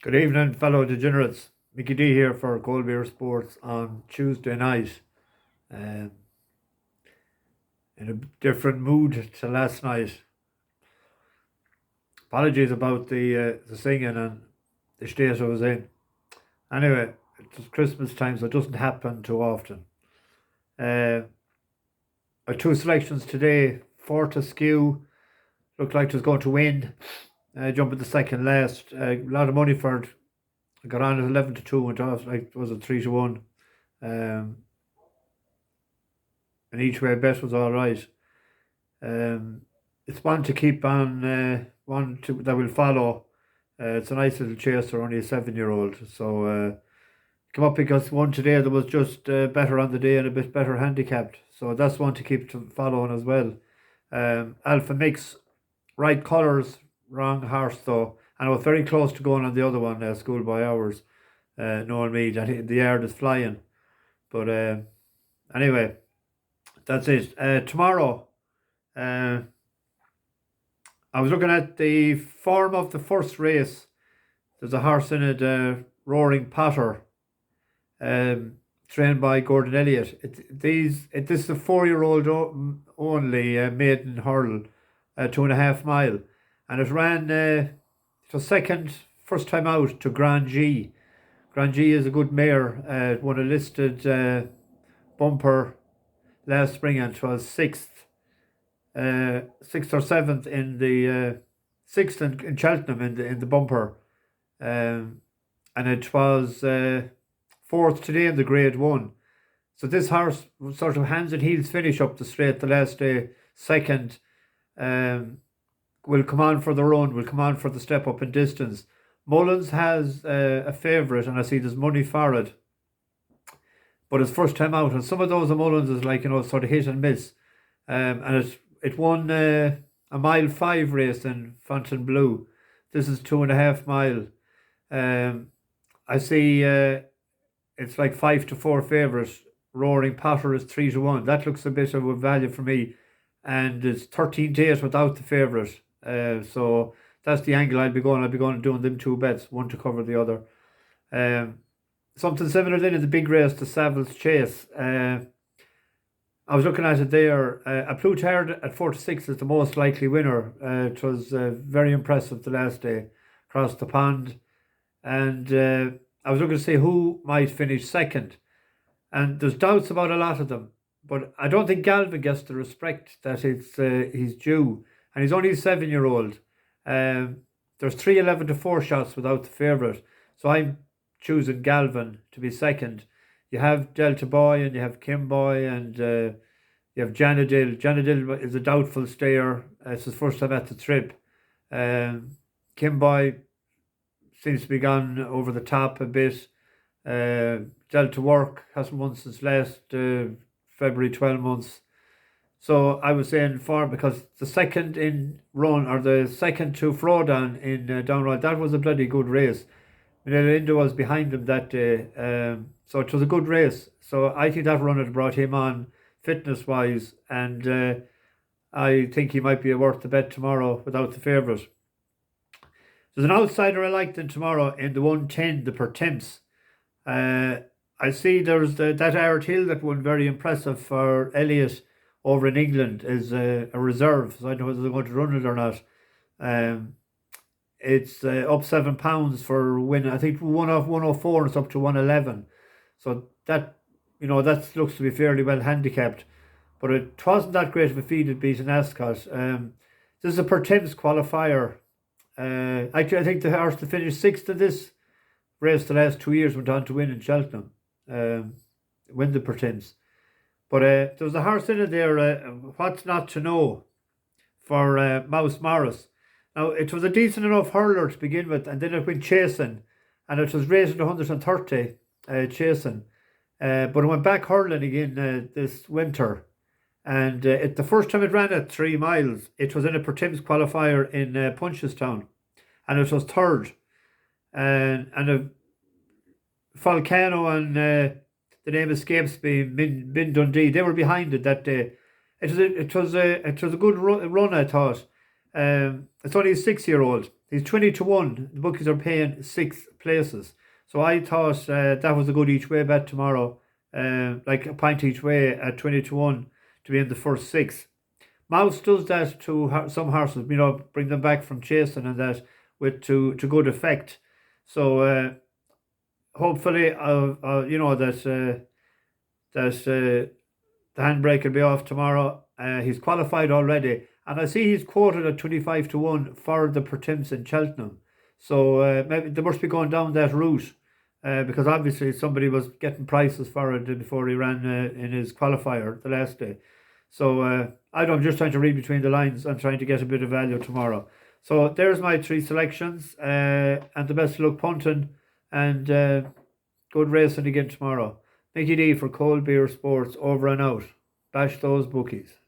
Good evening, fellow degenerates. Mickey D here for Cold Beer Sports on Tuesday night. Um, in a different mood to last night. Apologies about the singing and the state I was in. Anyway, it's Christmas time, so it doesn't happen too often. Uh, our two selections today: Fortescue looked like it was going to win, jumping the second last. A lot of money for it. Got on at 11-2, went off like was it 3-1. Um, and each way bet was all right. It's one to keep on, that will follow. It's a nice little chaser, only a 7-year-old. So come up because one today that was just better on the day and a bit better handicapped. So that's one to keep to following as well. Alpha Mix, right colours, wrong horse though. And I was very close to going on the other one, Schoolboy Hours, knowing me that the yard is flying. But anyway, that's it. Tomorrow, I was looking at the form of the first race. There's a horse in it, Roaring Potter, trained by Gordon Elliott. This is a 4-year-old only maiden hurdle, 2.5 mile, and it ran. It was second, first time out to Grand G. Grand G is a good mare. Won a listed bumper last spring, and it was sixth or seventh in the sixth in Cheltenham in the bumper, and it was fourth today in the Grade One. So this horse sort of hands and heels finish up the straight the last day. Second, will come on for the run. Will come on for the step up in distance. Mullins has a favourite, and I see there's money for it. But it's first time out, and some of those Mullins is like sort of hit and miss, and it won a mile 5 race in Fontainebleau. This is 2.5 mile. I see it's like 5-4 favourites. Roaring Potter is 3-1. That looks a bit of a value for me, and it's 13-8 without the favourite. So that's the angle I'll be going. I'll be going and doing them two bets, one to cover the other. Something similar then in the big race, the Savills Chase. I was looking at it there. A Plutard at 4-6 is the most likely winner. It was very impressive the last day, across the pond. And I was looking to see who might finish second. And there's doubts about a lot of them. But I don't think Galvin gets the respect that he's due. And he's only a 7-year-old. There's 3-11-4 shots without the favourite. So I'm choosing Galvin to be second. You have Delta Boy and you have Kim Boy and you have Janadil. Janadil is a doubtful stayer. It's his first time at the trip. Kim Boy seems to be gone over the top a bit. Delta Work hasn't won since last February, 12 months. So I was saying because the second in run, or the second to Frodan in Downroad, that was a bloody good race. Linda was behind him that day, so it was a good race. So I think that run had brought him on fitness-wise, and I think he might be worth the bet tomorrow without the favourite. There's an outsider I liked in tomorrow in the 110, the Pertemps. I see there's that Art Hill that won very impressive for Elliott over in England is a reserve, so I don't know whether they're going to run it or not. It's up £7 for win. I think one off 104 and it's up to 111. So that that looks to be fairly well handicapped. But it wasn't that great of a feed at beating Ascot. This is a Pertemps qualifier. Actually, I think the horse to finish sixth in this race the last 2 years went on to win in Cheltenham. Win the Pertemps. But there was a horse in it there, Whatsnottoknow, for Mouse Morris. Now, it was a decent enough hurler to begin with, and then it went chasing, and it was rated 130 chasing. But it went back hurling again this winter. And the first time it ran at 3 miles, it was in a Pertemps qualifier in Punchestown, and it was third. And Volcano and the name escapes me, Bin Dundee, they were behind it that day. It was a good run, I thought. It's only a 6-year-old. He's 20 to 1. The bookies are paying 6 places. So I thought that was a good each way bet tomorrow. Like a point each way at 20 to 1 to be in the first 6. Mouse does that to some horses, bring them back from chasing and that with to good effect. So hopefully, that the handbrake will be off tomorrow. He's qualified already, and I see he's quoted at 25 to 1 for the Pertims in Cheltenham. So maybe they must be going down that route. Because obviously somebody was getting prices for it before he ran in his qualifier the last day. So I'm just trying to read between the lines and trying to get a bit of value tomorrow. So there's my 3 selections, and the best of luck punting, and good racing again tomorrow. Mickey D for Cold Beer Sports, over and out. Bash those bookies.